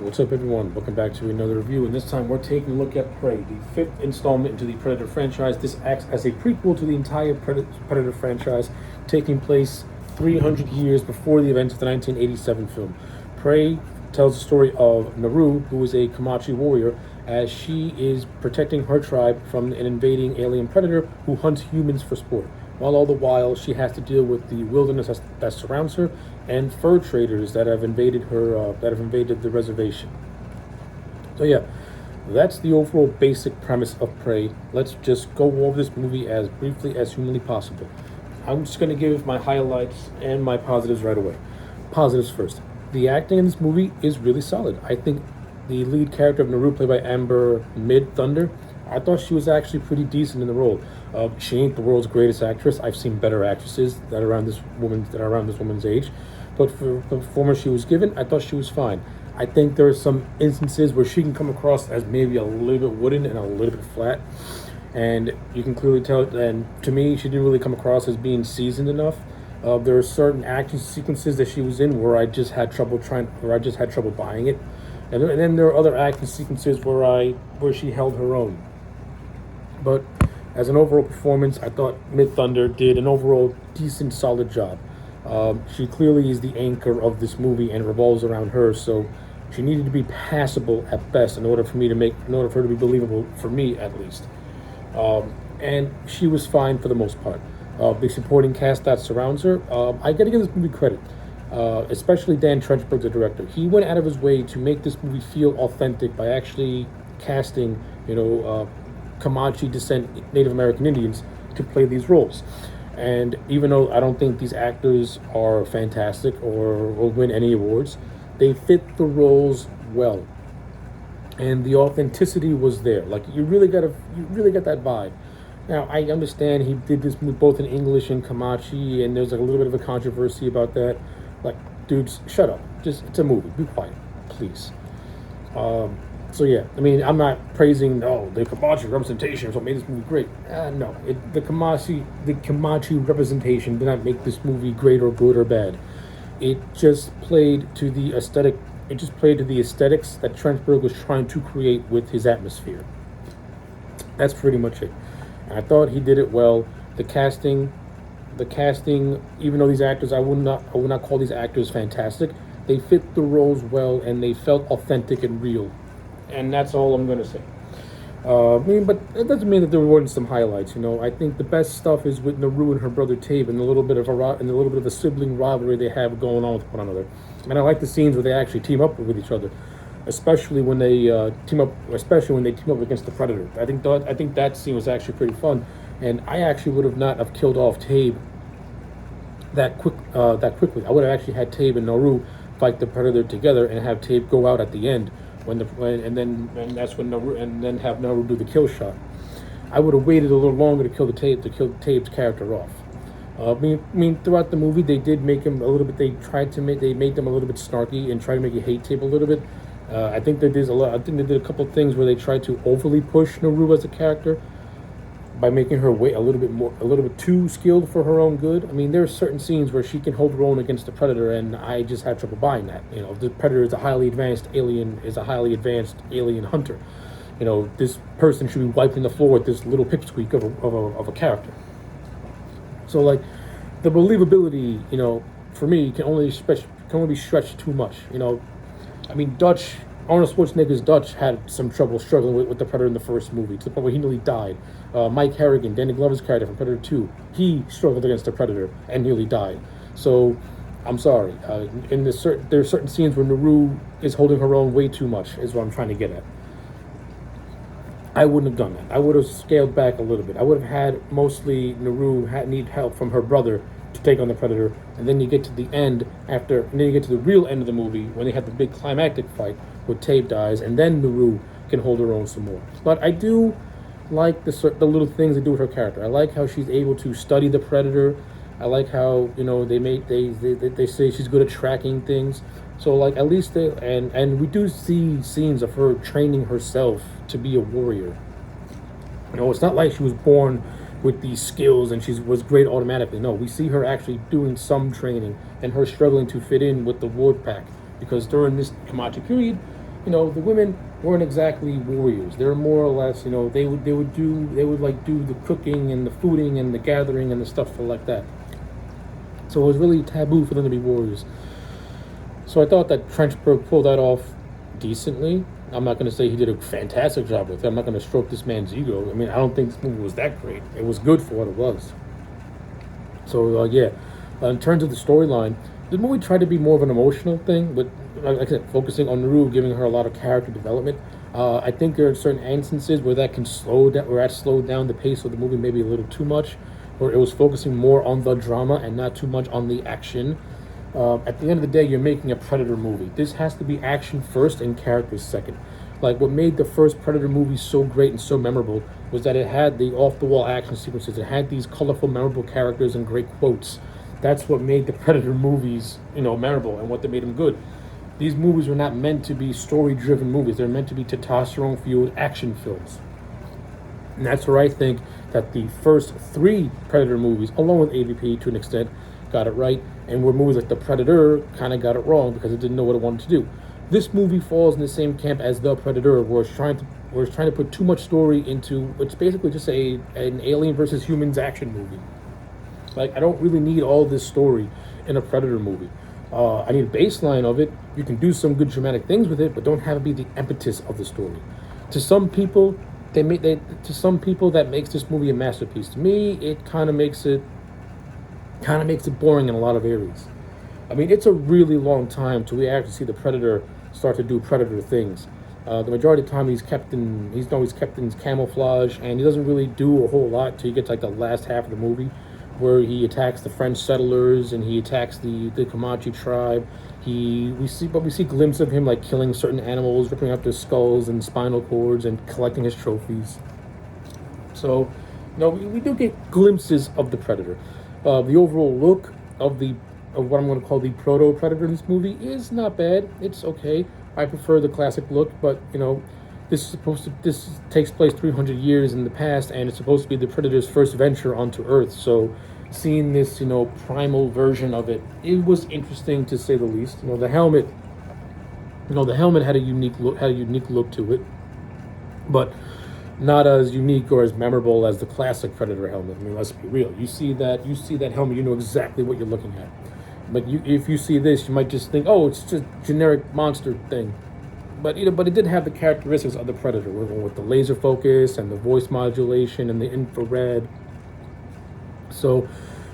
What's up, everyone? Welcome back to another review, and this time we're taking a look at Prey, the fifth installment into the Predator franchise. This acts as a prequel to the entire Predator franchise, taking place 300 years before the events of the 1987 film. Prey tells the story of Naru, who is a Comanche warrior, as she is protecting her tribe from an invading alien predator who hunts humans for sport. While all the while, she has to deal with the wilderness that surrounds her and fur traders that have invaded the reservation. So yeah, that's the overall basic premise of Prey. Let's just go over this movie as briefly as humanly possible. I'm just going to give my highlights and my positives right away. Positives first. The acting in this movie is really solid. I think the lead character of Naru, played by Amber Mid-Thunder, I thought she was actually pretty decent in the role. She ain't the world's greatest actress. I've seen better actresses that are around this woman's age, but for the performance she was given, I thought she was fine. I think there are some instances where she can come across as maybe a little bit wooden and a little bit flat, and you can clearly tell. And to me, she didn't really come across as being seasoned enough. There are certain action sequences that she was in where I just had trouble buying it, and then there are other action sequences where she held her own. But as an overall performance, I thought Mid-Thunder did an overall decent, solid job. She clearly is the anchor of this movie and revolves around her, so she needed to be passable at best in order for her to be believable, for me at least. And she was fine for the most part. The supporting cast that surrounds her, I gotta give this movie credit. Especially Dan Trenchberg, the director. He went out of his way to make this movie feel authentic by actually casting, Comanche descent Native American Indians to play these roles. And even though I don't think these actors are fantastic or will win any awards, they fit the roles well. And the authenticity was there. Like you really got that vibe. Now I understand he did this movie both in English and Comanche, and there's like a little bit of a controversy about that. Like, dudes, shut up. It's a movie. Be quiet, please. So yeah, I mean, I'm not praising the Comanche representation is what made this movie great. No, the Comanche representation did not make this movie great or good or bad. It just played to the aesthetic. It just played to the aesthetics that Trenchberg was trying to create with his atmosphere. That's pretty much it. And I thought he did it well. The casting, even though these actors, I would not call these actors fantastic. They fit the roles well, and they felt authentic and real. And that's all I'm going to say. But it doesn't mean that there weren't some highlights. I think the best stuff is with Naru and her brother Tabe, and a little bit of a sibling rivalry they have going on with one another. And I like the scenes where they actually team up with each other, especially when they team up against the Predator. I think that scene was actually pretty fun, and I actually would have not have killed off Tabe that quickly. I would have actually had Tabe and Naru fight the Predator together and have Tabe go out at the end. And then have Naru do the kill shot. I would have waited a little longer to kill Tabe's character off. I mean, throughout the movie, they did make him a little bit. They made them a little bit snarky and tried to make you hate Tabe a little bit. I think they did a couple of things where they tried to overly push Naru as a character by making her a little bit too skilled for her own good. I mean, there are certain scenes where she can hold her own against the Predator, and I just had trouble buying that. The Predator is a highly advanced alien hunter. This person should be wiping the floor with this little pipsqueak of a character. So, like, the believability, for me, can only be stretched too much. I mean, Arnold Schwarzenegger's Dutch had some trouble struggling with the Predator in the first movie, to the point where he nearly died. Mike Harrigan, Danny Glover's character from Predator 2, he struggled against the Predator and nearly died. So, I'm sorry. There are certain scenes where Naru is holding her own way too much, is what I'm trying to get at. I wouldn't have done that. I would have scaled back a little bit. I would have had mostly Naru need help from her brother to take on the Predator, and then you get to the real end of the movie when they have the big climactic fight where Tabe dies, and then Naru can hold her own some more. But I do like the little things they do with her character. I like how she's able to study the Predator. I like how they say she's good at tracking things. So like at least and we do see scenes of her training herself to be a warrior. It's not like she was born with these skills and she was great automatically. No, we see her actually doing some training and her struggling to fit in with the ward pack, because during this Comanche period, the women weren't exactly warriors. They were more or less, they would like do the cooking and the fooding and the gathering and the stuff like that. So it was really taboo for them to be warriors. So I thought that Trenchberg pulled that off decently. I'm not going to say he did a fantastic job with it. I'm not going to stroke this man's ego. I mean, I don't think this movie was that great. It was good for what it was. So, yeah. In terms of the storyline, the movie tried to be more of an emotional thing, but like I said, focusing on Naru, giving her a lot of character development. I think there are certain instances where that can slowed down the pace of the movie maybe a little too much, where it was focusing more on the drama and not too much on the action. At the end of the day, you're making a Predator movie. This has to be action first and characters second. Like, what made the first Predator movie so great and so memorable was that it had the off-the-wall action sequences. It had these colorful, memorable characters and great quotes. That's what made the Predator movies, memorable, and what they made them good. These movies were not meant to be story-driven movies. They're meant to be testosterone-fueled action films. And that's where I think that the first three Predator movies, along with AVP to an extent, got it right, and where movies like The Predator kind of got it wrong because it didn't know what it wanted to do. This movie falls in the same camp as The Predator, where it's trying to put too much story into it's basically just an alien versus humans action movie. Like, I don't really need all this story in a Predator movie. I need a baseline of it. You can do some good dramatic things with it, but don't have it be the impetus of the story. To some people, that makes this movie a masterpiece. To me, it kind of makes it boring in a lot of areas. I mean, it's a really long time till we actually see the Predator start to do Predator things. The majority of the time he's always kept in camouflage, and he doesn't really do a whole lot till you get to like the last half of the movie, where he attacks the French settlers and he attacks the Comanche tribe. We see glimpses of him like killing certain animals, ripping up their skulls and spinal cords, and collecting his trophies. So, we do get glimpses of the Predator. The overall look of what I'm going to call the Proto Predator in this movie is not bad. It's okay. I prefer the classic look, but this takes place 300 years in the past, and it's supposed to be the Predator's first venture onto Earth. So, seeing this primal version of it was interesting to say the least. The helmet had a unique look to it, but not as unique or as memorable as the classic Predator helmet. I mean, let's be real. You see that helmet, you know exactly what you're looking at. But if you see this, you might just think, oh, it's just a generic monster thing. But it did have the characteristics of the Predator, with the laser focus and the voice modulation and the infrared. So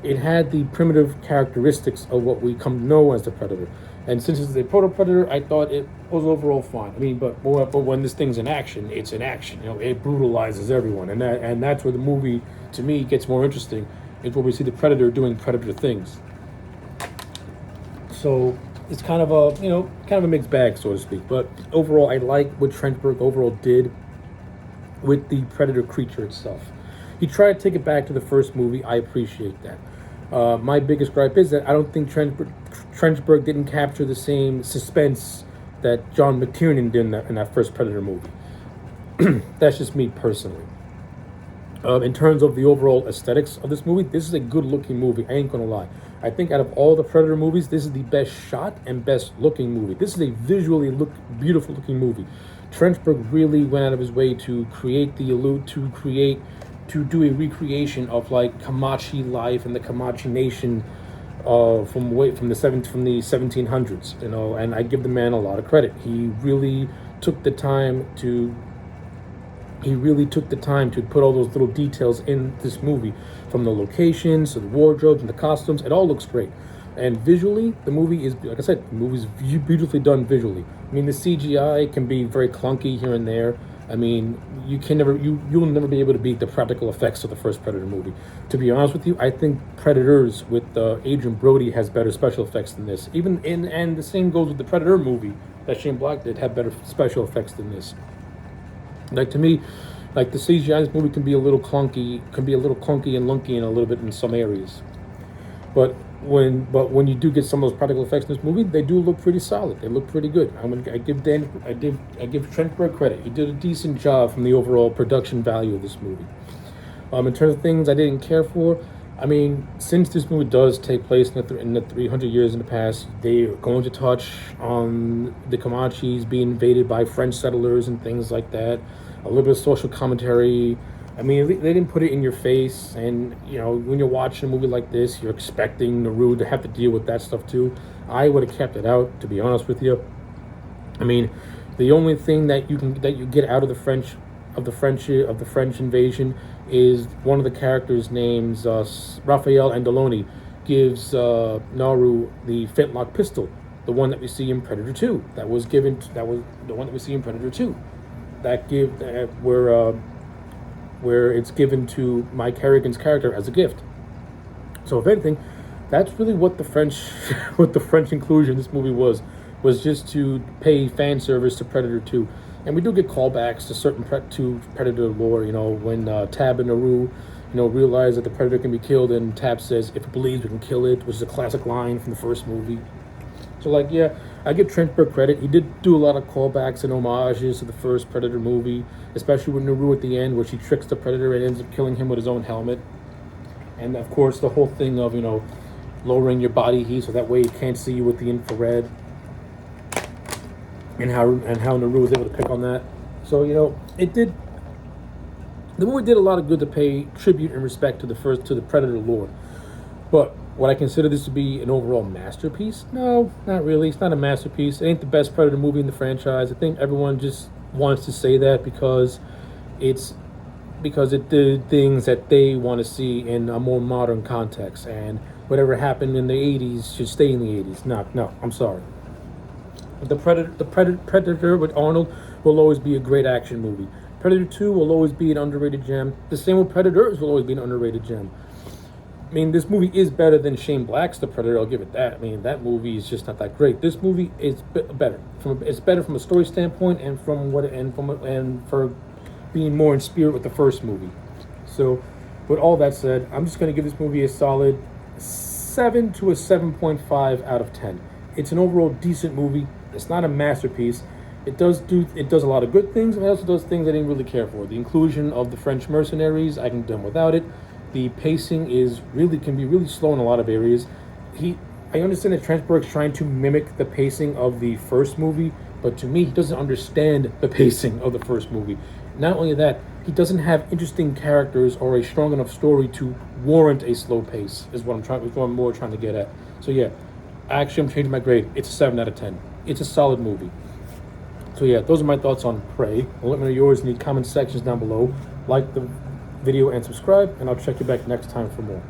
it had the primitive characteristics of what we come to know as the Predator. And since it's a Proto Predator, I thought it was overall fine. I mean, but when this thing's in action, it's in action. It brutalizes everyone, and that's where the movie, to me, gets more interesting. It's where we see the Predator doing Predator things. So it's kind of a mixed bag, so to speak. But overall, I like what Trenchberg overall did with the Predator creature itself. He tried to take it back to the first movie. I appreciate that. My biggest gripe is that I don't think Trenchberg didn't capture the same suspense that John McTiernan did in that first Predator movie. That's just me personally. In terms of the overall aesthetics of this movie, this is a good-looking movie. I ain't gonna lie. I think out of all the Predator movies, this is the best shot and best-looking movie. This is a visually beautiful-looking movie. Trenchberg really went out of his way to do a recreation of like Comanche life and the Comanche nation from the 1700s, and I give the man a lot of credit. He really took the time to put all those little details in this movie, from the locations to the wardrobes and the costumes. It all looks great. And visually, the movie is, like I said, the movie's beautifully done visually. I mean, the CGI can be very clunky here and there. I mean, you'll never be able to beat the practical effects of the first Predator movie. To be honest with you, I think Predators with Adrian Brody has better special effects than this. And the same goes with the Predator movie that Shane Black did, have better special effects than this. Like, to me, like, the CGI in this movie can be a little clunky and lunky in a little bit in some areas. But when you do get some of those practical effects in this movie, they do look pretty solid. They look pretty good. I give Trenchberg credit. He did a decent job from the overall production value of this movie. In terms of things I didn't care for, I mean, since this movie does take place in the 300 years in the past, they're going to touch on the Comanches being invaded by French settlers and things like that. A little bit of social commentary. I mean, they didn't put it in your face, and you know, when you're watching a movie like this, you're expecting Naru to have to deal with that stuff too. I would have kept it out, to be honest with you. I mean, the only thing that you get out of the French invasion is one of the characters' names, Raphael Andaloni, gives Naru the flintlock pistol, the one that we see in Predator 2. That was the one that we see in Predator 2. Where it's given to Mike Harrigan's character as a gift. So if anything, that's really what the French what the French inclusion in this movie was just to pay fan service to Predator 2. And we do get callbacks to certain Predator lore, you know, when Tab and Naru, realize that the Predator can be killed, and Tab says, "If it believes, we can kill it," which is a classic line from the first movie. So, like, yeah, I give Trentberg credit. He did do a lot of callbacks and homages to the first Predator movie, especially with Naru at the end, where she tricks the Predator and ends up killing him with his own helmet. And, of course, the whole thing of, lowering your body heat so that way it can't see you with the infrared. And how Naru was able to pick on that. So, the movie did a lot of good to pay tribute and respect to the Predator lore. But would I consider this to be an overall masterpiece? No, not really. It's not a masterpiece. It ain't the best Predator movie in the franchise. I think everyone just wants to say that because it did things that they want to see in a more modern context, and whatever happened in the 80s should stay in the 80s. No, I'm sorry. The Predator with Arnold will always be a great action movie. Predator 2 will always be an underrated gem. The same with Predators will always be an underrated gem. I mean, this movie is better than Shane Black's The Predator. I'll give it that. I mean, that movie is just not that great. This movie is better. It's better from a story standpoint and for being more in spirit with the first movie. So, with all that said, I'm just going to give this movie a solid 7 to a 7.5 out of 10. It's an overall decent movie. It's not a masterpiece. It does a lot of good things, and it also does things I didn't really care for. The inclusion of the French mercenaries, I can do without it. The pacing can be really slow in a lot of areas. I understand that Trentberg's trying to mimic the pacing of the first movie, but to me, he doesn't understand the pacing of the first movie. Not only that, he doesn't have interesting characters or a strong enough story to warrant a slow pace. Is what I'm more trying to get at. So yeah, actually, I'm changing my grade. It's a 7 out of 10. It's a solid movie. So yeah, those are my thoughts on Prey. Let me know yours in the comment sections down below. Like the video and subscribe, and I'll check you back next time for more.